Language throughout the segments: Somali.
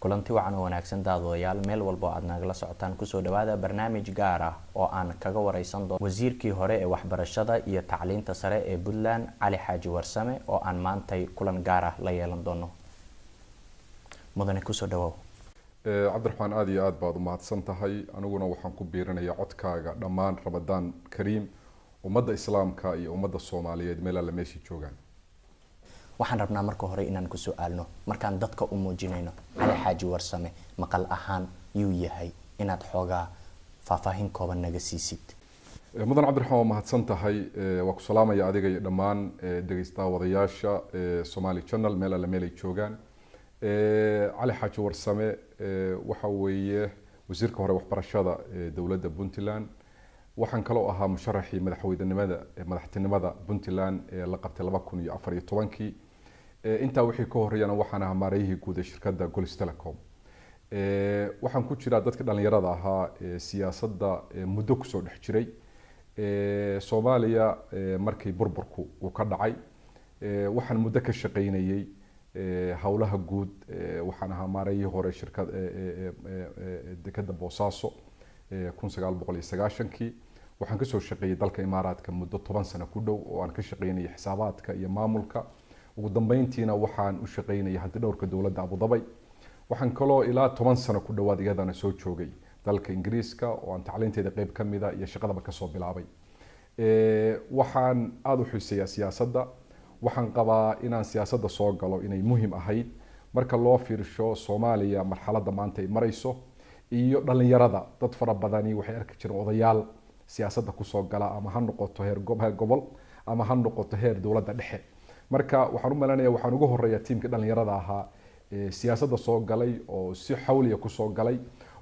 kulanti wacan oo wanaagsan daawadayaal meel walba aad nagala socotaan kusoo dhawaada barnaamij gaar ah oo aan kaga wareysan doono wasiirkii hore ee waxbarashada iyo tacliinta sare ee Puntland Cali Xaaji Warsame oo aan maantay kulan gaar ah la yeelan doono. mudane kusoo dhawow. cabdiraxmaan aad iyo aad baad u mahadsan tahay aniguna waxaan ku biirinayaa codkaaga dhammaan Ramadaan Kariim ummadda Islaamka iyo ummadda Soomaaliyeed meel alla meeshii joogaan. waxaan rabnaa marka hore inaan ku su'aalno markaan dadka u muujinayno Cali Xaaji Warsame maqal ahaan yuu yahay inaad xoogaa faahfaahin kooban naga siisid. mudan cabdiraxmaan waa mahadsan tahay waa ku salaamaya adiga iyo dhammaan dhageystayaasha Somali Channel meel alla meelay joogaan. Cali Xaaji Warsame waxa weeye wasiirka hore waxbarashada dawladda Puntland waxaan kaloo ahaa musharaxii madaxtinimada Puntland la qabtay 2014 inta wixii ka horeeyana waxaan ahaa maarayihii guud ee shirkadda Golis Telecom. waxaan ku jiraa dadka dhalinyarada ahaa siyaasadda muddo ku soo dhex jiray Soomaaliya markii burburku uu ka dhacay waxaan muddo ka shaqeynayay hawlaha guud waxaan ahaa maarayihii hore shirkad dekada Boosaaso 1990 waxaan ka soo shaqeeyay dalka Imaaraadka muddo 10 sano ku dhow oo aan ka shaqeynay xisaabaadka iyo maamulka ugu dambeyntiina waxaan u shaqeynay hanti dhowrka dawladda Abu Dhabi waxaan kaloo ilaa 10 sano ku dhawaad iyadana soo joogay dalka Ingiriiska oo aan tacliinteeda qayb kamida iyo shaqadaba ka soo bilaabay. waxaan aad u xiiseeyaa siyaasadda waxaan qabaa inaan siyaasadda soo galo inay muhiim ahayd marka loo fiirsho Soomaaliya marxaladda maanta ay marayso iyo dhalinyarada dad fara badani waxay arki jireen odayaal siyaasadda ku soo gala ama ha noqoto heer gobol ama ha noqoto heer dawladda dhexe. marka waxaan u maleynayaa waxaan ugu horeeyaa tiimka dhalinyarada ahaa siyaasadda soo galay oo si xawliya ku soo galay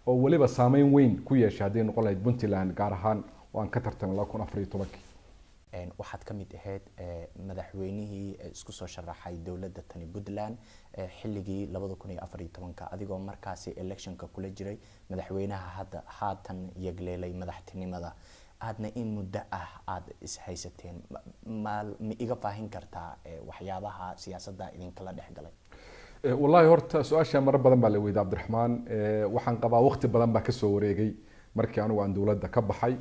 oo waliba saameyn weyn ku yeeshay hadii noqon lahayd Puntland gaar ahaan oo aan ka tartamay 2014. waxaad ka mid ahayd madaxweynihii isku soo sharaxay dawladda tani Puntland xilligii 2014 adigoo markaasi electionka kula jiray madaxweynaha haatan yagleelay madaxtinimada aadna in muddo ah aad is haysateen ma iga faahin kartaa waxyaabaha siyaasadda idin kala dhaxgalay. wallahi horta su'aasha mar badan baa la weydiiyay Cabdiraxmaan waxaan qabaa waqti badan baa ka soo wareegay markii anigu aan dawladda ka baxay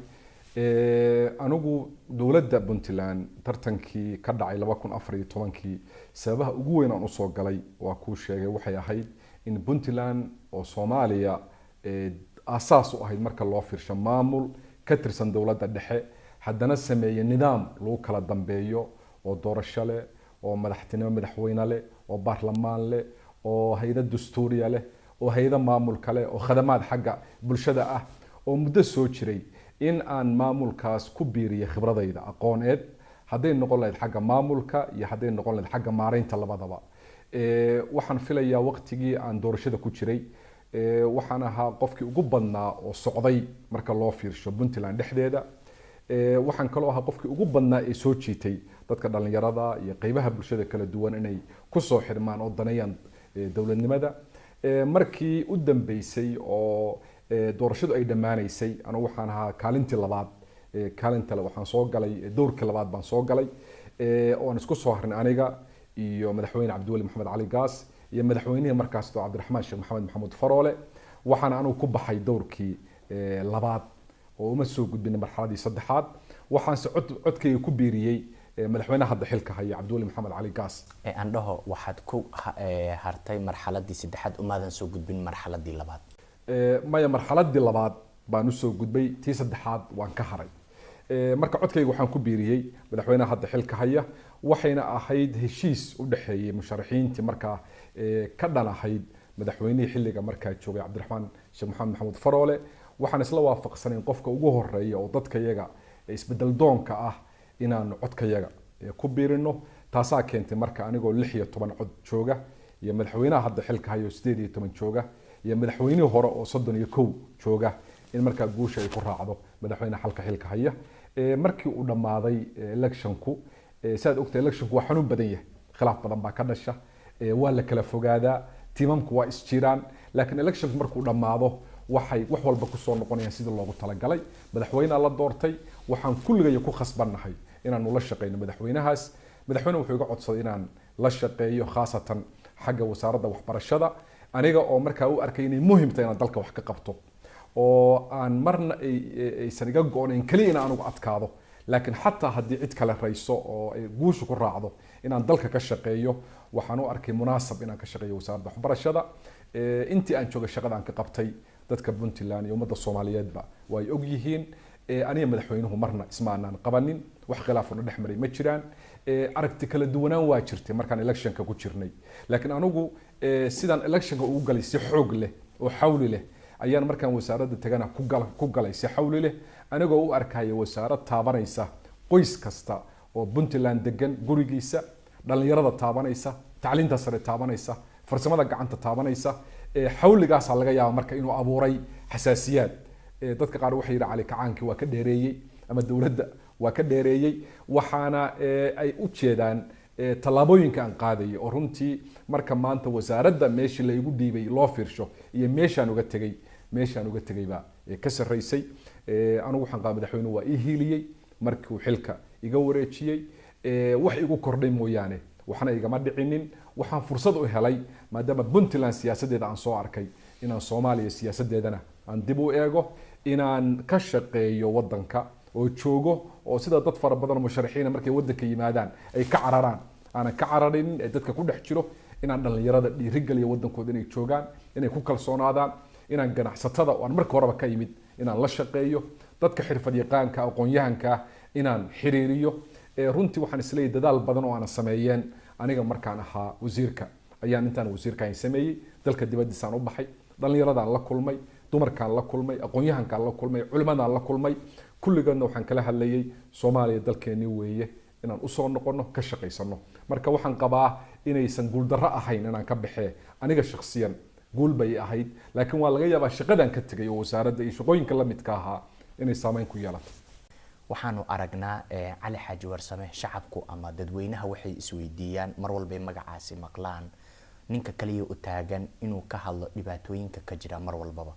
anigu dawladda Puntland tartankii ka dhacay 2014 sababaha ugu weyn aan u soo galay waa ku sheegay waxay ahayd in Puntland oo Soomaaliya asaas u ahayd marka loo fiirsho maamul ka tirsan dawladda dhexe haddana sameeyay nidaam lagu kala dambeeyo oo doorasho leh oo madaxweyne leh oo baarlamaan leh oo hay'ad dastuuriya leh oo hay'ad maamul kale oo khadamaad xagga bulshada ah oo muddo soo jiray in aan maamulkaas ku biiriyo khibradayda aqooneed haday noqon lahayd xagga maamulka iyo haday noqon lahayd xagga maareynta labadaba. waxaan filayaa waqtigii aan doorashada ku jiray waxaan ahaa qofkii ugu badnaa oo socday marka loo fiirsho Puntland dhexdeeda. waxaan kaloo ahaa qofkii ugu badnaa ee soo jiitay dadka dhalinyarada iyo qaybaha bulshada kala duwan inay ku soo xirmaan oo daneeyaan dawladnimada. markii u dambeysay oo doorashadu ay dhamaanaysay anigu waxaan ahaa kaalintii labaad kaalinta waxaan soo galay doorkii labaad baan soo galay oo aan isku soo harnay aniga iyo madaxweyne Cabdiweli Maxamed Cali Gaas iyo madaxweynihii markaas Cabdiraxmaan Sheekh Maxamed Faroole waxaan anigu ku baxay doorkii labaad oo uma soo gudbin marxaladii saddexaad waxaan codkayga ku biiriyay madaxweynaha hadda xilka haya Cabdiweli Maxamed Cali Gaas. andhaho waxaad ku hartay marxaladii saddexaad umaadan soo gudbin marxaladii labaad. maya marxaladii labaad baan u soo gudbay tii saddexaad waan ka haray. marka codkayga waxaan ku biiriyay madaxweynaha hadda xilka haya waxayna ahayd heshiis u dhaxeeyay musharaxiintii markaa ka dhanahayd madaxweynihii xilliga markaa joogay Cabdiraxmaan Sheekh Maxamed Faroole waxaan isla waafaqsanayn qofka ugu horeeya oo dadka iyaga isbedel doonka ah inaan codkayaga ku biirino taasaa keentay marka anigoo 16 cod jooga iyo madaxweynaha hadda xilka hayo 18 jooga iyo madaxweynihii hore oo 31 jooga in marka guusha ay ku raacdo madaxweynaha xilka haya. markii uu dhamaaday electionku saad ogtay electionku waa xanuun badan yahay khilaaf badan baa ka dhasha waa la kala fogaadaa tiimamku waa isjiraan laakiin electionku markuu dhamaado waxay wax walba ku soo noqonayaan sidii loogu talagalay madaxweynaha la doortay waxaan kulligay ku khasbanahay inaan ula shaqeyno madaxweynahaas madaxweynuhu wuxuu iga codsaday inaan la shaqeeyo khaasatan xagga wasaaradda waxbarashada aniga oo markaa u arkay inay muhiim tahay inaan dalka wax ka qabto oo aan marna aysan iga go-onayn kaliya in aan ugu adkaado laakiin xataa haddii cid kale rayso oo ay guusha ku raacdo inaan dalka ka shaqeeyo waxaan u arkay munaasab inaan ka shaqeeyo wasaaradda waxbarashada intii aan joogay shaqada aan ka qabtay dadka Puntland iyo ummadda Soomaaliyeedba way og yihiin aniga madaxweynuhu marna ismaanaan qabanin wax khilaafuna dhex maray ma jiraan aragti kala duwanaan waa jirtay markaan electionka ku jirnay laakiin anigu sidaan electionka ugu galay si xoog leh oo xawli leh ayaan markaan wasaaradda tagana ku galay si xawli leh anigoo u arkaya wasaarad taabanaysa qoys kasta oo Puntland degan gurigiisa dhalinyarada taabanaysa tacliinta sare taabanaysa farsamada gacanta taabanaysa xawligaas laga yaabo marka inuu abuuray xasaasiyad dadka qaar waxay yiraahdeen kacaankii waa ka dheereeyay ama dawladda waa ka dheereeyay waxaana ay u jeedaan talaabooyinka aan qaaday oo runtii marka maanta wasaaradda meeshii la igu dhiibay loo fiirsho iyo meeshaan uga tagay ba ka sareysay anigu waxaan qaa madaxweynuhu waa ii hiiliyay markii uu xilka iga wareejiyay wax igu kordhay mooyaane waxna igama dhicinin waxaan fursad u helay maadaama Puntland siyaasadeeda aan soo arkay inaan Soomaaliya siyaasadeedana aan dib u eego inaan ka shaqeeyo wadanka oo joogo oo sida dad fara badan oo musharaxiin markay wadanka yimaadaan ay ka cararaan aanan ka cararin ee dadka ku dhex jiro inaan dhalinyarada dhiirigeliyo wadankooda inay joogaan inay ku kalsoonaadaan inaan ganacsatada oo aan marka horeba ka yimid inaan la shaqeeyo dadka xirfad yaqaanka aqoon-yahanka inaan xiriiriyo runtii waxaan isleeyahay dadaal badan oo aan sameeyeen aniga markaan ahaa wasiirka ayaan intaan wasiirka sameeyay dalka dibadiisa aan u baxay dhalinyarada la kulmay dumarkaan la kulmay aqoon-yahankaan la kulmay culimadaan la kulmay kulligoodna waxaan kala hadlayay Soomaaliya dalkeeni weeye inaan u soo noqono ka shaqeysano marka waxaan qabaa inaysan guul darro ahayn inaan ka baxee aniga shakhsiyan guul bay ahayd laakiin waa laga yaabaa shaqadan ka tagay oo wasaaradda iyo shaqooyinka la midka ahaa inay saameyn ku yeelato waxaanu aragnaa Cali Xaaji Warsame shacabku ama dadweynaha waxay isweydiiyaan mar walba magacaasi maqlaan ninka kaliya u taagan inuu ka hadlo dhibaatooyinka ka jira mar walbaba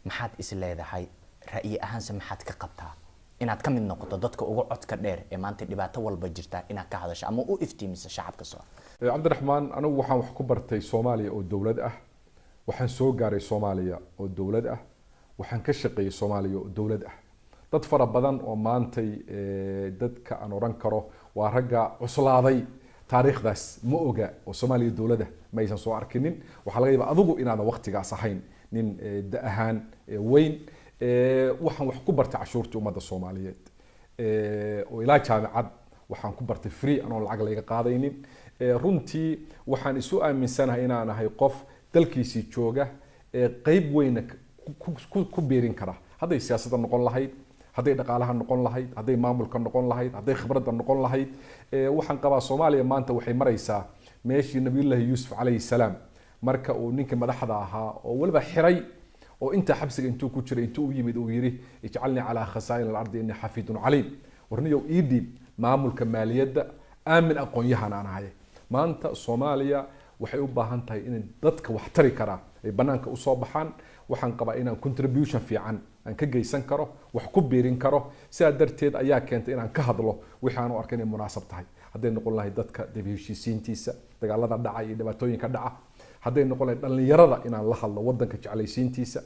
maxaad is leedahay ra'yi ahaan maxaad ka qabtaa inaad ka mid noqoto dadka ugu codka dheer ee maanta dhibaato walba jirta inaad ka hadasho ama u iftiimiso shacabka soo Cabdiraxmaan anigu waxaan wax ku bartay Soomaaliya oo dawlad ah waxaan soo gaaray Soomaaliya oo dawlad ah waxaan ka shaqeeyay Soomaaliya oo dawlad ah dad fara badan oo maantay dadka aan oran karo waa ragga cuslaaday taariikhdaas ma oga oo Soomaaliya dawladda ma aysan soo arkinin waxa laga yaabaa adigu inaadan waqtigaas ahayn nin ahaan weyn waxaan wax ku bartay cashuurtii ummadda Soomaaliyeed oo ilaa jaamacad waxaan ku bartay free anoo lacag laga qaadaynin runtii waxaan isu aaminsanahay inaan ahay qof dalkiisii jooga qayb weyn ku beerin kara hadday siyaasadda noqon lahayd hadday dhaqaalaha noqon lahayd hadday maamulka noqon lahayd hadday khibradda noqon lahayd waxaan qabaa Soomaaliya maanta waxay maraysaa meeshii nabiyullaahi Yuusuf calayhi salaam marka uu ninka madaxda ahaa oo waliba xiray oo inta xabsiga intuu ku jiray intuu yimid uu yiri ijcalni ala khasaa'in al-ardi inni xafidun caliim warniyo iidib maamulka maaliyadda aamin aqoon-yahan aan ahay maanta Soomaaliya waxay u baahan tahay in dadka wax tari kara ay banaanka u soo baxaan waxaan qabaa inaan contribution fiican aan ka geysan karo wax ku beerin karo sidaa darteed ayaa keentay inaan ka hadlo wixii aan u arkay inay munaasab tahay hadday noqon lahayd dadka dib heshiisiintiisa dagaalada dhaca iyo dhibaatooyinka dhaca hadday noqon lahayd dhalinyarada inaan la hadlo wadanka jeclaysiintiisa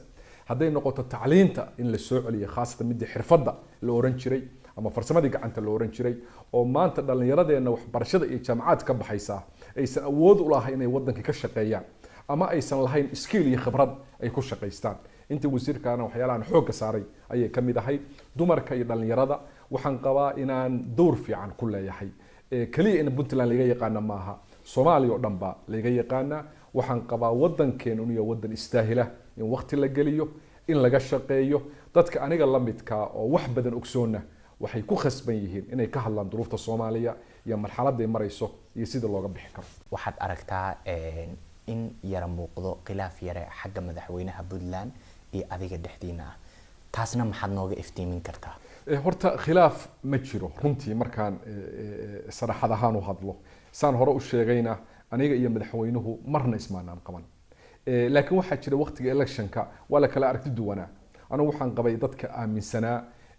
hadday noqoto tacliinta in la soo celiyo khaasatan midda xirfadda la oran jiray ama farsamadii gacanta la oran jiray oo maanta dhalinyaradeena waxbarashada iyo jaamacad ka baxaysa aysan awood u lahayn inay wadanka ka shaqeeyaan ama aysan lahayn skill iyo khibrad ay ku shaqeystaan inta wasiirkaana waxyaalahan xoogga saaray ayay ka mid ahayd dumarka iyo dhalinyarada waxaan qabaa inaan door fiican ku leeyahay kaliya in Puntland laga yaqaan maaha Soomaaliya oo dhanba laga yaqaan waxaan qabaa wadankeenu iyo wadan istaahila in waqti la geliyo in laga shaqeeyo dadka aniga la midka oo wax badan ogsoona waxay ku khasban yihiin inay ka hadlaan duruufta Soomaaliya iyo marxaladda ay marayso iyo sida looga bixi karo waxaad aragtaa in yara muuqdo khilaaf yare xagga madaxweynaha Puntland iyo adiga dhexdiina taasna maxaad nooga iftiimin kartaa horta khilaaf ma jiro runtii markaan saraxad ahaan u hadlo saan hore u sheegayna aniga iyo madaxweynuhu marna ismaanaan qaban laakiin waxaa jira waqtiga electionka waa la kala aragti duwanaa anigu waxaan qabay dadka aaminsanaa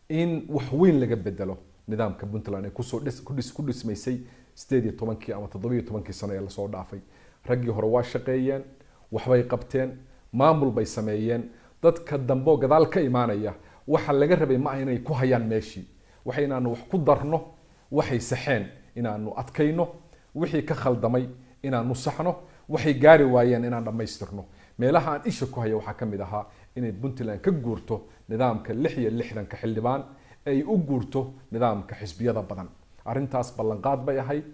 in wax weyn laga bedelo nidaamka Puntland ee ku dhismaysay 18 ama 17 sano ee la soo dhaafay raggii hore waa shaqeeyeen waxbay qabteen maamul bay sameeyeen dadka dambe oo gadaal ka imaanaya waxa laga rabay ma aha inay ku hayaan meeshii waxa inaanu wax ku darno waxay saxeen inaanu adkayno wixii ka khaldamay inaanu saxno waxay gaari waayeen inaan dhammaystirno meelaha aan isha ku haya waxaa ka mid ahaa inay Puntland ka guurto nidaamka 66 xildhibaan ay u guurto nidaamka xisbiyada badan arrintaas ballanqaad bay ahayd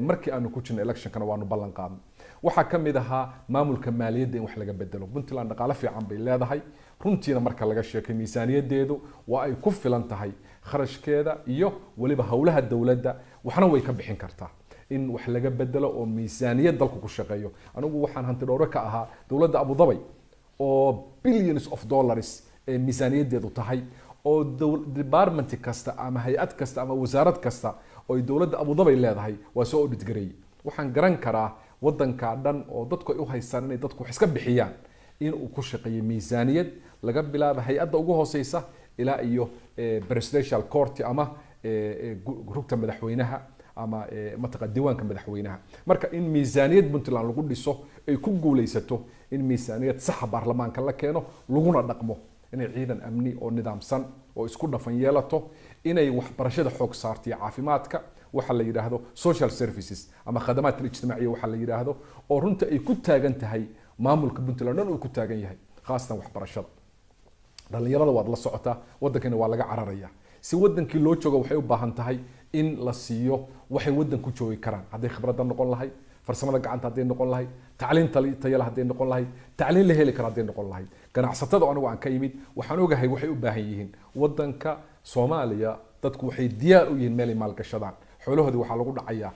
markii aanu ku jirnay electionkana waanu ballan qaadnay waxaa ka mid ahaa maamulka maaliyadda in wax laga bedelo Puntland dhaqaale fiican bay leedahay runtiina marka laga sheekay miisaaniyadeedu waa ay ku filan tahay kharashkeeda iyo waliba hawlaha dawladda waxna way ka bixin kartaa in wax laga bedelo oo miisaaniyad dalku ku shaqeeyo anigu waxaan hanti dhowr ka ahaa dawladda Abu Dhabi oo billions of dollars ee miisaaniyadeedu tahay oo department kasta ama hay'ad kasta ama wasaarad kasta oo dawladda Abu Dhabi leedahay waa soo audit gareey waxaan garan karaa wadanka dhan oo dadku ay u haystaan inay dadku wax iska bixiyaan in uu ku shaqeeyo miisaaniyad laga bilaabo hay'adda ugu hooseysa ilaa iyo presidential court ama rugta madaxweynaha ama diiwaanka madaxweynaha marka in miisaaniyad Puntland lagu dhiso ay ku guuleysato in miisaaniyad sax baarlamaanka la keeno laguna dhaqmo inay ciidan amni oo nidaamsan oo isku dhafan yeelato inay waxbarashada xoog saarto caafimaadka waxa la yiraahdo social services ama khadamaadka ijtimaaciga waxa la yiraahdo oo runta ay ku taagan tahay maamulka Puntland oo ku taagan yahay khaasatan waxbarashada dhalinyarada waad la socotaa wadankana waa laga cararaya si wadankii loo joogo waxay u baahan tahay in la siiyo waxay wadanku joogi karaan haday khibrada noqon lahayd farsamada gacanta haday noqon lahayd tacliinta tayada haday noqon lahayd tacliin la heli karo haday noqon lahayd ganacsatada anigu aan ka yimid waxaan ogahay waxay u baahan yihiin wadanka Soomaaliya dadku waxay diyaar u yihiin meel maal gashadaan xoolahoodii waxa lagu dhacayaa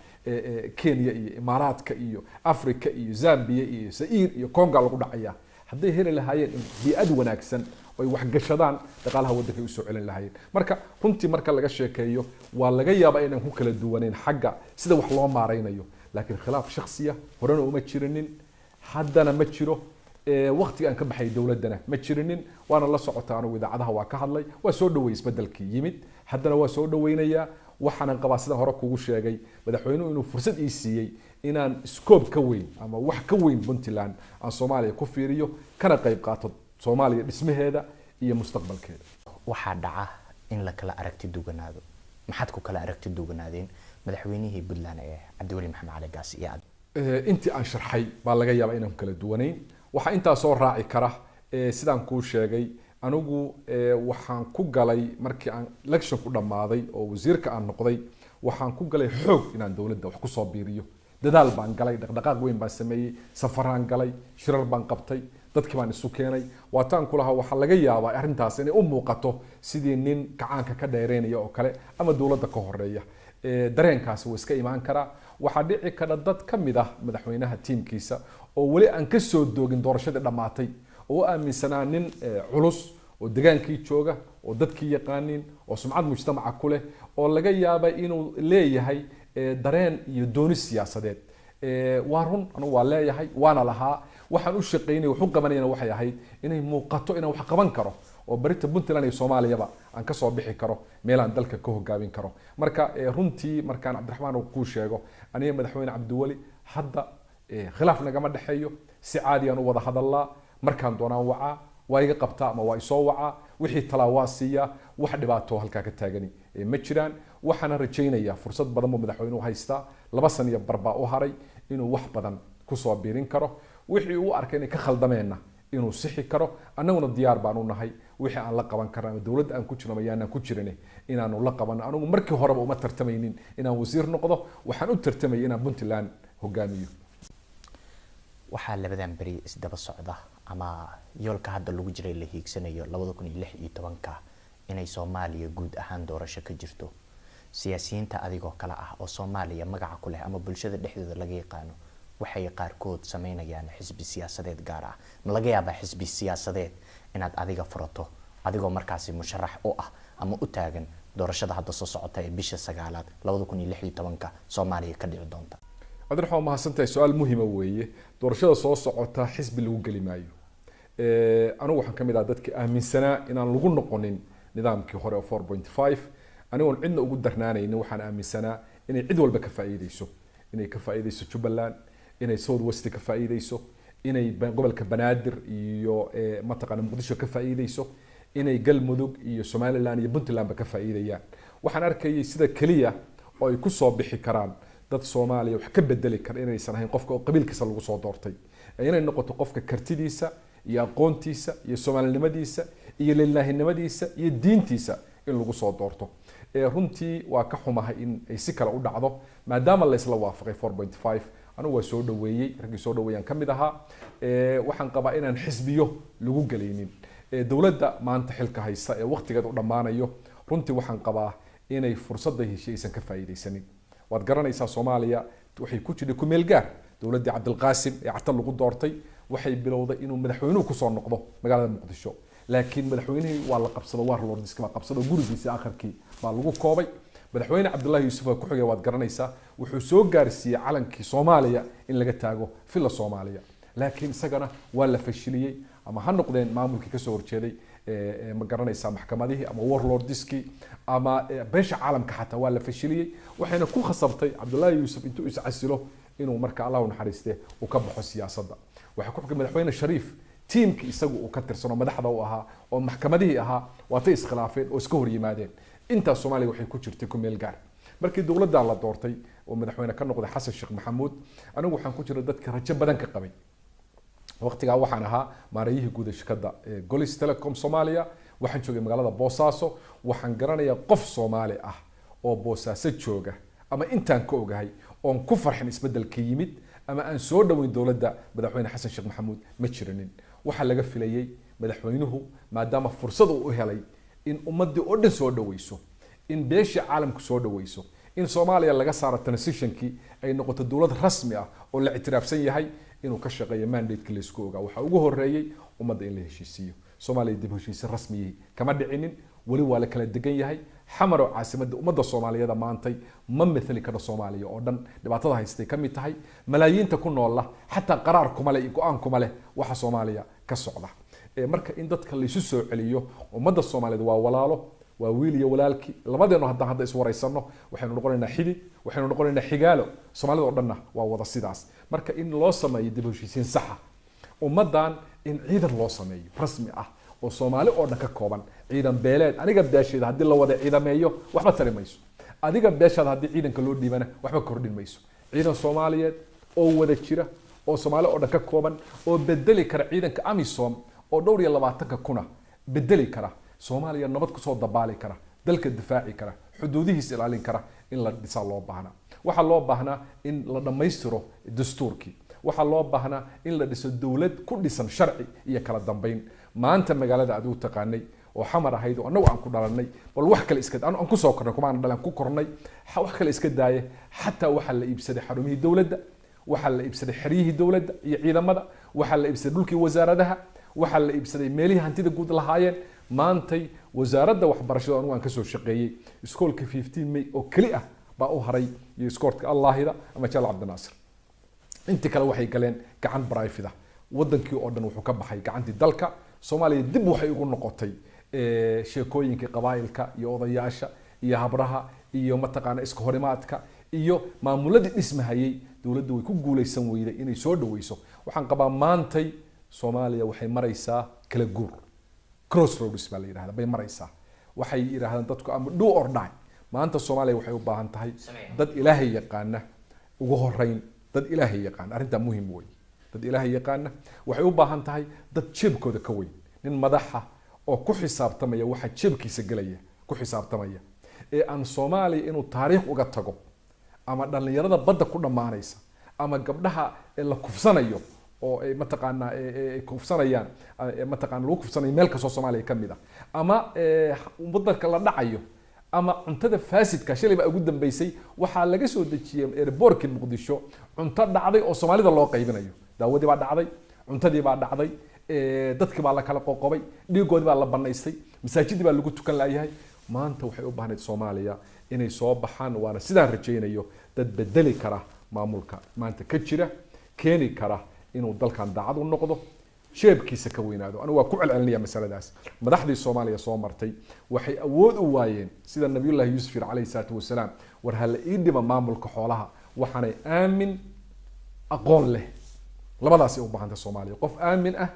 Kenya iyo Imaaraadka iyo Afrika iyo Zambia iyo Zaire iyo Congo lagu dhacayaa haday heli lahaayeen bi'ad wanaagsan oo wax gashadaan dhaqaalaha wadanka u soo celin lahaayeen marka runtii marka laga sheekeeyo waa laga yaabaa inaan ku kala duwaneen xagga sida wax loo maareynayo laakiin khilaaf shakhsiya horena uma jirinin haddana ma jiro waqtiga aan ka baxay dawladana ma jirinin waana la socotaa anigu idaacadaha waa ka hadlay waa soo dhaweey isbedelkii yimid haddana waa soo dhaweynaya waxaan qabaa sida hore kugu sheegay madaxweynuhu inuu fursad ii siiyay inaan scope ka weyn ama wax ka weyn Puntland aan Soomaaliya ku fiiriyo kana qayb qaato Soomaaliya dhismaheeda iyo mustaqbalkeeda waxaa dhaca in la kala aragti duganaado maxaad ku kala aragti duganaadeen madaxweynihii Puntland ee Cabdiweli Maxamed Cali Gaas iyo aad intii aan sharxay baa laga yaabaa inaan kala duwanayn waxa inta soo raaci kara sidaan ku sheegay anigu waxaan ku galay markii aan election ku dhamaaday oo wasiirka aan noqday waxaan ku galay xoog inaan dawladda wax ku soo biiriyo dadaal baan galay dhaqdhaqaaq weyn baan sameeyay safaraan galay shirar baan qabtay dadkii baan isu keenay waataan kulaha waxa laga yaabaa arrintaas inay u muuqato sidii nin kacaanka ka dheereynaya oo kale ama dawladda ka horeeya dareenkaasi waa iska imaan karaa waxaa dhici kara dad ka mid ah madaxweynaha tiimkiisa oo wali aan ka soo doogin doorashadii dhamaatay oo aaminsanaa nin culus oo degaankii jooga oo dadkii yaqaanin oo sumcad mujtamaca ku leh oo laga yaabay inuu leeyahay dareen iyo dooni siyaasadeed waa run anu waa leeyahay waana lahaa waxaan u shaqeynay wax u qabanayna waxay ahayd inay muuqato inaan wax qaban karo oo barita Puntland iyo Soomaaliyaba aan ka soo bixi karo meel aan dalka ka hogaabin karo marka runtii markaan Cabdiraxmaan ku sheego aniga madaxweyne Cabdiweli hadda khilaaf nagama dhaxeeyo si caadi aan u wada hadalnaa markaan doonaan wacaa waa iga qabtaa ama waa isoo wacaa wixii talaawaasiya wax dhibaato halka ka taagani ma jiraan waxaan rajaynayaa fursad badan oo madaxweynuhu haysta 2 sano iyo barba u haray inuu wax badan ku soo biirin karo wixii uu arkay in ka khaldameena inuu sixi karo annaguna diyaar baan u nahay wixii aan la qaban karnaa dawladda aan ku jirno ayaan ku jirnay inaanu la qaban anigu markii horeba uma tartamaynin inaan wasiir noqdo waxaan u tartamay inaan Puntland hogaamiyo waxaa labadan bari isdaba socda ama yoolka hadda lagu jiray la hiigsanayo 2016 inay Soomaaliya guud ahaan doorasho ka jirto siyaasiyiinta adigoo kala ah oo Soomaaliya magaca ku leh ama bulshada dhexdeeda laga yaqaano waxay qaarkood sameynayaan xisbi siyaasadeed gaar ah ma laga yaabaa xisbi siyaasadeed inaad adiga furato adigoo markaasi musharax u ah ama u taagan doorashada hadda soo socota ee bisha 9aad 2016 Soomaaliya ka dhici doonta Cabdiraxmaan ma hasantahay su'aal muhiim ah weeye doorashada soo socota xisbi lagu gali maayo anigu waxaan kamid ah dadka aaminsanaa inaan lagu noqonin nidaamkii hore 4.5 anigu cidna ugu darnaanaynin waxaan aaminsanaa inay cid walba ka faa'iideyso inay ka faa'iideyso Jubaland inay South West ka faa'iideyso inay gobolka banaadir iyo mataqaana muqdisho ka faa'iideyso inay galmudug iyo somaliland iyo puntland ba ka faa'iidayaan waxaan arkayay sida kaliya oo ay ku soo bixi karaan dad Soomaaliya wax ka bedeli kara inaysan ahayn qofka oo qabiilkiisa lagu soo doortay inay noqoto qofka kartidiisa iyo aqoontiisa iyo Soomaalinimadiisa iyo lilaahinimadiisa iyo diintiisa in lagu soo doorto runtii waa ka xumahay in ay si kala u dhacdo maadaama la isla waafaqay 4.5 anu waa soo dhaweeyay ragii soo dhaweeyaan kamid ahaa waxaan qabaa inaan xisbiyo lagu galeynin dawladda maanta xilka haysta ee waqtigeeda u dhamaanayo runtii waxaan qabaa inay fursada heshiisan ka faa'iideysanin waad garanaysaa Soomaaliya waxay ku jirtay ku meel gaar dawladda Cabdilqaasim ee cata lagu doortay waxay bilowday inuu madaxweynuhu ku soo noqdo magaalada Muqdisho laakiin madaxweynihii waa la qabsaday war lord iska qabsaday gurigiisa aakhirkii baa lagu koobay madaxweyne Cabdullaahi Yuusuf ku xigay waad garanaysaa wuxuu soo gaarsiiyay calankii Soomaaliya in laga taago filla Soomaaliya laakiin isagana waa la fashiliyay ama ha noqdeen maamulkii ka soo horjeeday ma garanaysaa maxkamadihii ama warlordskii ama beesha caalamka xataa waa la fashiliyay waxayna ku khasabtay Cabdullaahi Yuusuf intuu is casilo inuu marka Allah u naxariiste uu ka baxo siyaasadda waxa ku xigay madaxweyne Shariif tiimkii isagu uu ka tirsano madaxda uu ahaa oo maxkamadihii ahaa waatay iskhilaafeen oo iska hor yimaadeen inta Soomaaliya waxay ku jirtay ku meel gaar markii dawladda la doortay oo madaxweyne ka noqday Xasan Sheekh Maxamuud anigu waxaan ku jiray dadka rajo badan ka qabay waqtigaa waxaan ahaa maarayihii guud ee shirkadda Golis Telecom Soomaaliya waxaan joogay magaalada Boosaaso waxaan garanayaa qof Soomaali ah oo Boosaaso jooga ama intaan ka ogahay oon ku farxin isbedelka yimid ama aan soo dhaweyn dawladda madaxweyne Xasan Sheekh Maxamuud ma jirinin waxa laga filayay madaxweynuhu maadaama fursad uu helay in ummadii oo dhan soo dhaweyso in beesha caalamku soo dhaweyso in Soomaaliya laga saaro transitionkii ay noqoto dawlad rasmi ah oo la ictiraafsan yahay inuu ka shaqeeyo mandate-ka la isku ogaa waxa ugu horeeyay ummadda in la heshiisiyo Soomaaliya dib u heshiisiin rasmi kama dhicinin wali waa la kala degan yahay xamar oo caasimadda ummadda Soomaaliyeed maantay ma mithli kara Soomaaliya oo dhan dhibaatada haystay kamid tahay malaayiinta ku nool xataa qaraar kuma leh go'aan kuma leh waxa Soomaaliya ka socda marka in dadka la isu soo celiyo ummadda Soomaaliyeed waa walaalo waa wiil iyo walaalki labadeenu hadda is wareysano waxaynu noqonaynaa xidid waxaynu noqonaynaa xigaalo Soomaalida oo dhanna waa wada sidaas marka in loo sameeyo dib u heshiisiin sax ah ummadan in ciidan loo sameeyo rasmi ah oo Soomaali oo dhan ka kooban ciidan beeleed aniga beesheeda hadii la wada ciidameeyo waxba tari mayso adiga beeshaada hadii ciidanka loo dhiibana waxba kordhin mayso ciidan Soomaaliyeed oo wada jira oo Soomaali oo dhan ka kooban oo bedeli kara ciidanka AMISOM oo dhowr iyo 20 kuna bedeli kara Soomaaliya nabad ku soo dabaali kara dalka difaaci kara xuduudihiisa ilaalin kara in la dhisa loo baahnaa waxa loo baahnaa in la dhameystiro dastuurkii waxa loo baahnaa in la dhiso dawlad ku dhisan sharci iyo kala dambeyn maanta magaalada aad u taqaanay oo xamar ahayd oo anagu aan ku dhalanay bal wax kale iska aan ku soo kornay kuma aan dhalan ku kornay wax kale iska daaye xataa waxa la iibsaday xarumihii dawladda waxa la iibsaday xariyihii dawladda iyo ciidamada waxa la iibsaday dhulkii wasaaradaha waxa la iibsaday meelihii hantida guud lahaayeen maantay wasaaradda waxbarashada anigu aan ka soo shaqeeyay iskoolka 15 May oo kali ah baa u haray iyo iskoolka Allahida ama Jaal Cabdinaasir inta kale waxay galeen gacan private wadankii oo dhan wuxuu ka baxay gacantii dalka Soomaaliya dib waxay ugu noqotay sheekooyinka qabaa'ilka iyo odayaasha iyo habraha iyo mataqaana iska horimaadka iyo maamuladii dhismahayay dawladdu way ku guuleysan weyday inay soo dhaweyso waxaan qabaa maantay Soomaaliya waxay maraysaa kala guur crossroads baa la yiraahdaa bay maraysaa waxay yiraahdaan dadku ama do or die maanta Soomaaliya waxay u baahan tahay dad Ilaahay yaqaana ugu horeyn dad Ilaahay yaqaan arinta muhiim weey dad Ilaahay yaqaana waxay u baahan tahay dad jeebkooda ka weyn nin madaxa oo ku xisaabtamaya waxa jeebkiisa galaya ku xisaabtamaya aan Soomaaliya inuu taariikh uga tago ama dhalinyarada badda ku dhamaanaysa ama gabdhaha la kufsanayo oo ay mataqaana ay kufsanayaan mataqaana lagu kufsanayo meel ka soo Soomaaliya kamid ah ama waddanka la dhacayo ama cuntada faasidka shalay baa ugu dambeysay waxa laga soo dajiyay airportka Muqdisho cunto dhacday oo Soomaalida loo qaybinayo daawadii baa dhacday cuntadii baa dhacday dadkii baa la kala qoqobay dhiigoodii baa la banaystay masaajidii baa lagu tukan laayahay maanta waxay u baahnayd Soomaaliya inay soo baxaan waana sidaan rajaynayo dad bedeli kara maamulka maanta ka jira keeni kara inuu dalkan daacad u noqdo sheebkiisa ka weynaado anigu waa ku celcelinaya masaladaas madaxdii Soomaaliya soo martay waxay awood u waayeen sida Nabiyullaahi Yuusuf alayhi salaatu wasalaam war hal ii dhima maamulka xoolaha waxaanay aamin aqoon leh labadaas ay u baahan tahay Soomaaliya qof aamin ah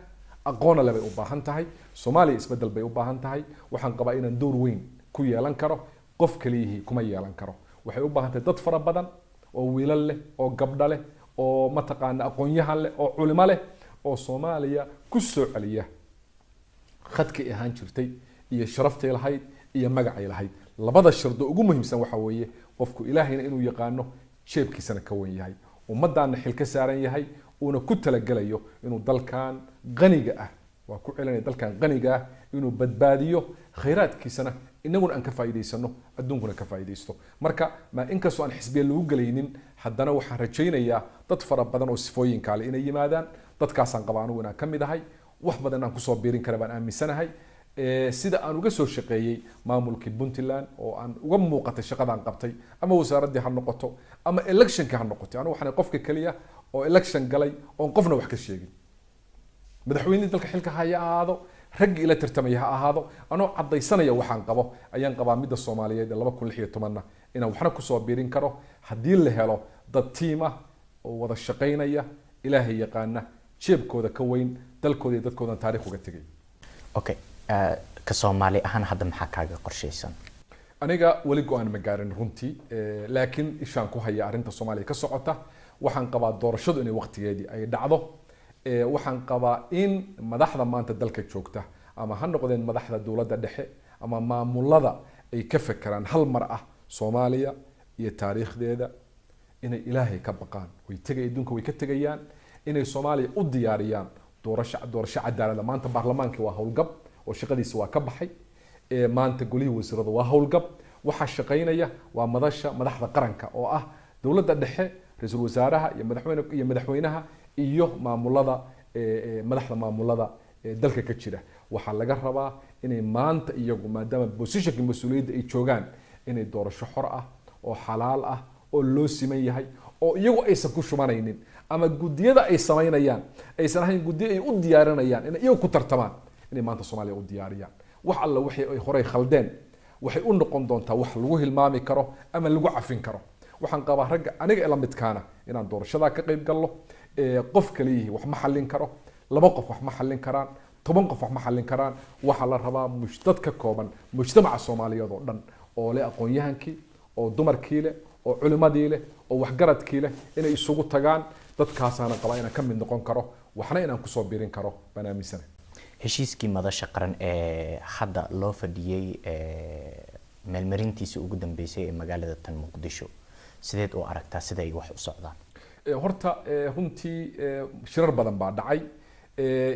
aqoon leh bay u baahan tahay Soomaaliya isbedel bay u baahan tahay waxaan qabaa inaan door weyn ku yeelan karo qof kaliya kuma yeelan karo waxay u baahan tahay dad fara badan oo wiilal leh oo gabdho leh oo mataqaana aqoon-yahan leh oo culimo leh oo Soomaaliya ku soo celiya khadkii ahaan jirtay iyo sharaftay lahayd iyo magacay lahayd labada shardo ugu muhiimsan waxa weeye qofku ilaahayna inuu yaqaano jeebkiisana ka wan yahay ummadana xil ka saaran yahay una ku talagalayo inuu dalkan qaniga ah waa ku celinay dalkan qaniga ah inuu badbaadiyo khayraadkiisana inaguna aan ka faa'iideysano adduunkuna ka faa'iideysto marka ma inkastoo aan xisbiye lagu galaynin haddana waxaan rajaynayaa dad fara badan oo sifooyin kale inay yimaadaan dadkaasaan qabaa anigu inaan ka mid ahay wax badan aan kusoo biirin kara baan aaminsanahay sida aan uga soo shaqeeyay maamulkii Puntland oo aan uga muuqatay shaqadaan qabtay ama wasaaradii ha noqoto ama electionka ha noqoto anigu waxaan qofka kaliya oo election galay oo qofna wax ka sheegin madaxweynaha dalka xilka haya aado rag ila tartamaya ha ahaado anoo cadaysanaya waxaan qabo ayaan qabaa midda Soomaaliyeed 2016 inaan waxna ku soo biirin karo hadii la helo dad tiim ah oo wada shaqeynaya ilaahay yaqaana jeebkooda ka weyn dalkooda iyo dadkooda taariikh uga tagay okay ka Soomaali ahaan hadda maxaa kaaga qorsheysan aniga wali go'aan ma gaarin runtii laakiin ishaan ku haya arinta Soomaaliya ka socota waxaan qabaa doorashadu inay waqtigeedii ay dhacdo waxaan qabaa in madaxda maanta dalka joogta ama ha noqdeen madaxda dawladda dhexe ama maamulada ay ka fakaraan hal mar ah Soomaaliya iyo taariikhdeeda inay ilaahay ka baqaan way tagay adduunka way ka tagayaan inay Soomaaliya u diyaariyaan doorasho cadaalad maanta baarlamaanka waa howlgab oo shaqadiisa waa ka baxay maanta golihii wasiirada waa howlgab waxa shaqeynaya waa madaxda qaranka oo ah dawladda dhexe ra'iisul wasaaraha iyo madaxweynaha iyo maamulada madaxda maamulada dalka ka jira waxa laga rabaa inay maanta iyagu maadaama positionka mas'uuliyadda ay joogaan inay doorasho xor ah oo xalaal ah oo loo siman yahay oo iyagu aysan ku shumanaynin ama gudiyada ay sameynayaan aysan ahayn gudiyo ay u diyaarinayaan inay iyagu ku tartamaan inay maanta Soomaaliya u diyaariyaan wax alla wixii ay horay khaldeen waxay u noqon doontaa wax lagu hilmaami karo ama lagu cafin karo waxaan qabaa ragga aniga ila midkaana inaan doorashada ka qayb galno qof kaliya wax ma xallin karo laba qof wax ma xallin karaan 10 qof wax ma xallin karaan waxa la rabaa mujtad ka kooban mujtamaca Soomaaliyeed oo dhan oo leh aqoon-yahankii oo dumarkii leh oo culimadii leh oo waxgaradkii leh inay isugu tagaan dadkaasana qabaa inaan ka mid noqon karo waxna inaan ku soo biirin karo banaamisan heshiiskii madasha qaran ee hadda loo fadhiyay meelmarintiisa ugu dambeysay ee magaalada tan Muqdisho sideed u aragtaa sida ay wax u socdaan horta runtii shirar badan baa dhacay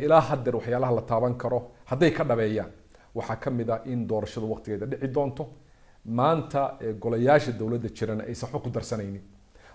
ilaa hadda waxyaalaha la taaban karo haday ka dhabeeyaan waxa kamid ah in doorashadu waqtigeeda dhici doonto maanta golayaasha dawladda jirana ay sax ku darsanaynin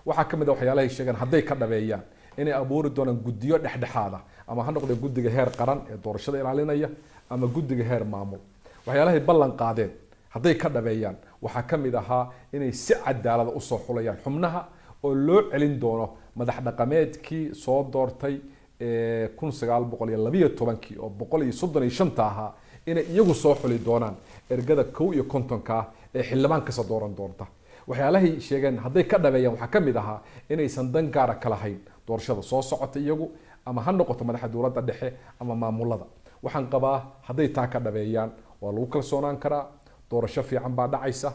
waxa kamid ah waxyaalaha ay sheegan haday ka dhabeeyaan inay abuuri doonaan gudiyo dhexdhexaad ah ama ha noqdo gudiga heer qaran ee doorashada ilaalinaya ama gudiga heer maamul waxyaalaha ay ballan qaadeen haday ka dhabeeyaan waxa kamid ahaa inay si cadaalad u soo xulayaan xubnaha oo loo celin doono madax dhaqameedkii soo doortay 1912 oo 135 ahaa inay iyagu soo xuli doonaan ergada 51 ee xildhibaan ka soo dooran doonta waxyaalahay sheegeen haday ka dhabeeyaan waxa kamid ahaa inaysan dan gaar ah kala hayn doorashada soo socota iyagu ama ha noqoto madaxda dawladda dhexe ama maamulada waxaan qabaa haday taa ka dhabeeyaan waa lagu kalsoonaan karaa doorasho fiican baa dhacaysa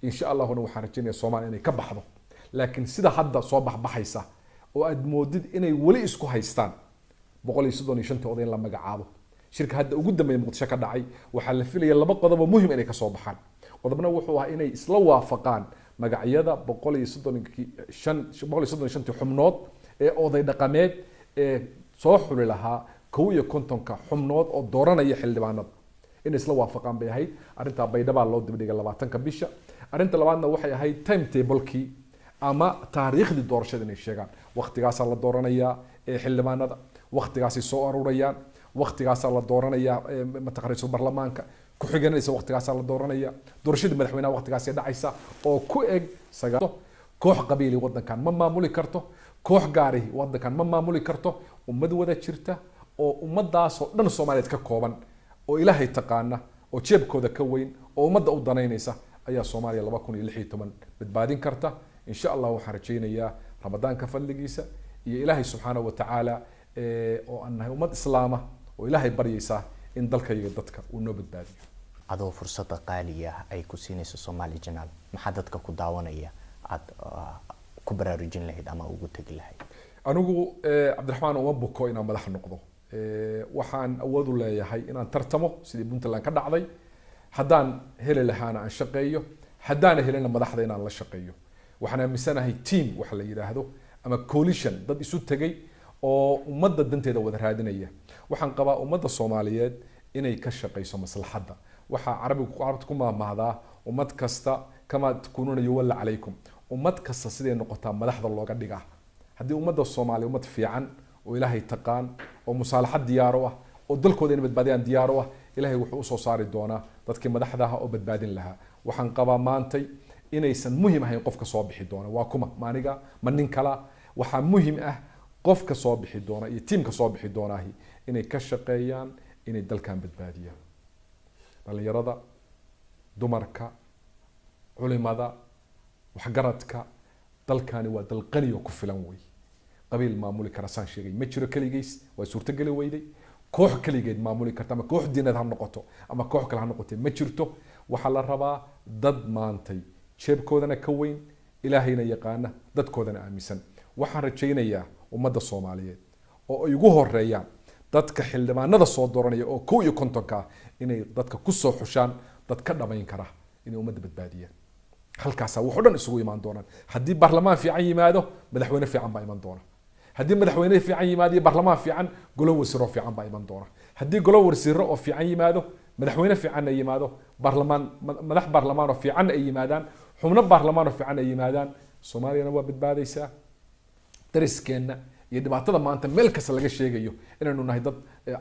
insha Allah waxaan rajaynayaa Soomaaliya inay ka baxdo laakiin sida hadda soo baxaysa oo aad moodid inay wali isku haystaan 135 oday la magacaabo shirka hadda ugu dambeeyay Muqdisho ka dhacay waxa la filayay laba qodob muhiim inay ka soo baxaan qodobna wuxuu ahaa inay isla waafaqaan magacyada 135 xubnood ee oday dhaqameed ee soo xuli lahaa 51 xubnood oo dooranaya xildhibaanada in isla waafaqaan bay ahayd arinta baydhaba loo dibdhigay 20 bisha arinta labaadna waxay ahayd timetable-kii ama taariikhdii doorashada inay sheegaan waqtigaas la dooranaya xildhibaanada waqtigaas soo ururayaan waqtigaas la dooranaya mataqariiso baarlamaanka ku xiganaysa waqtigaas la dooranaya doorashada madaxweynaha waqtigaas ay dhacaysa oo ku eg sagaal koox qabiili wadankan ma maamuli karto koox gaari wadankan ma maamuli karto ummad wada jirta oo ummadaas oo dhan Soomaaliyeed ka kooban oo ilaahay taqaana oo jeebkooda ka weyn oo ummadda u danaynaysa ayaa Soomaaliya 2016 badbaadin karta insha Allah waxaan rajaynayaa ramadaanka fadligiisa iyo ilaahay subhanahu wa ta'ala oo aan nahay ummad islaama oo ilaahay baryaysa in dalka iyo dadka uu noo badbaadiyo. adoo fursada qaaliya ay ku siinayso Somali Channel maxaa dadka ku daawanaya aad ku baraarujin lahayd ama ugu tagi lahayd? anigu Cabdiraxmaan uma buko inaan madax noqdo, waxaan awood u leeyahay inaan tartamo sidii Puntland ka dhacday, haddaan heli lahaana aan shaqeeyo, haddaan helina madaxda inaan la shaqeeyo. waxaan aaminsanahay team waxa la yiraahdo ama coalition dad isu tagay oo ummadda danteeda wada raadinaya. waxaan qabaa ummadda Soomaaliyeed inay ka shaqeyso maslaxadda. waxa carabta ku maamahdaa ummad kasta kama takuununa yuwalla calaykum, ummad kasta sidee noqotaa madaxda looga dhigaa. haddii ummadda Soomaaliya ummad fiican oo ilaahay taqaan oo musaalaxad diyaar u ah oo dalkooda inay badbaadiyaan diyaar u ah, ilaahay wuxuu u soo saari doonaa dadkii madaxda ah oo badbaadin lahaa. waxaan qabaa maantay inaysan muhiim ahayn qofka soo bixi doona waa kuma maaniga ma nin kala. waxaa muhiim ah qofka soo bixi doona iyo tiimka soo bixi doonaahi inay ka shaqeeyaan inay dalkan badbaadiyaan. dhalinyarada, dumarka, culimada, waxgaradka, dalkani waa dal qani oo ku filan wey. qabiil maamuli kara saan sheegay ma jiro kaligiis, waa suurtageli weyday. koox kaligeed maamuli karta ama koox diineed ha noqoto ama koox kale ha noqotee ma jirto. waxaa la rabaa dad maantay jeebkoodana ka weyn, ilaahayna yaqaana, dadkoodana aaminsan. waxaan rajaynayaa ummadda Soomaaliyeed oo ay ugu horeeyaan dadka xildhibaanada soo dooranaya oo 51 inay dadka ku soo xushaan dad ka dhamayn kara inay ummadda badbaadiyaan. halkaas wuxuu dhan isugu imaan doonaan. haddii baarlamaan fiican yimaado madaxweyne fiican baa iman doona. haddii madaxweyne fiican yimaado iyo baarlamaan fiican golo wasiiro fiican baa iman doona. haddii golo wasiiro oo fiican yimaado madaxweyne fiican ay yimaado, baarlamaan madax baarlamaan oo fiican ay yimaadaan, xubno baarlamaan oo fiican ay yimaadaan, Soomaaliyana waa badbaadaysaa. dariskeena iyo dhibaatada maanta meel kasta laga sheegayo inaynu nahay dad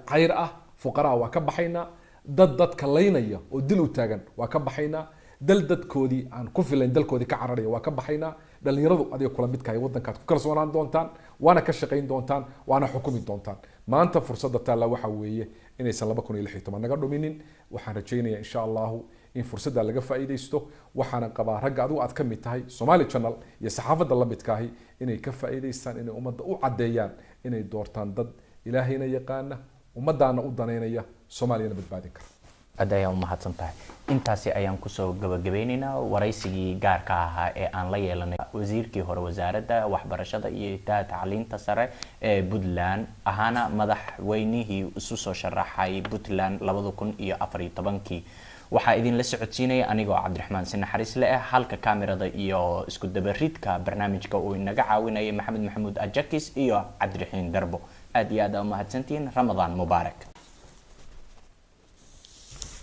cayr ah, fuqara waa ka baxaynaa, dadka laynaya oo dil u taagan waa ka baxaynaa, dadkoodii aan ku filayn dalkoodii ka cararaya waa ka baxaynaa. dhalinyaradu adiga kula midka ay wadankaad ku kalsoonaan doontaan, waana ka shaqayn doontaan, waana xukumi doontaan. maanta fursadda taala waxa weeye inaysan 2016 naga dhuminin. waxaan rajaynayaa insha Allah in fursadda laga faa'iideysto. waxaan qabaa ragga adigu aad ka mid tahay Somali Channel iyo saxaafadda la midkaahi inay ka faa'iideystaan, inay ummadda u cadeeyaan inay doortaan dad ilaahayna yaqaana, ummaddaana u daneynaya, Soomaaliyana badbaadin kara. aad ayaan u mahadsantahay. intaasi ayaan kusoo gabagabeynaynaa waraysigii gaarka ahaa ee aan la yeelanay wasiirkii hore wasaaradda waxbarashada iyo tacliinta sare ee Puntland ahaana madaxweynihii isu soo sharaxay Puntland 2014. waxaa idin la socodsiinaya anigoo Cabdiraxmaan Sinaxariis leh, halka kaamirada iyo isku dabaridka barnaamijka uu inaga caawinayay Maxamed Maxamuud Ajakis iyo Cabdiraxiin Darbo. aad iyo aad u mahadsantihiin. Ramadaan mubaarak.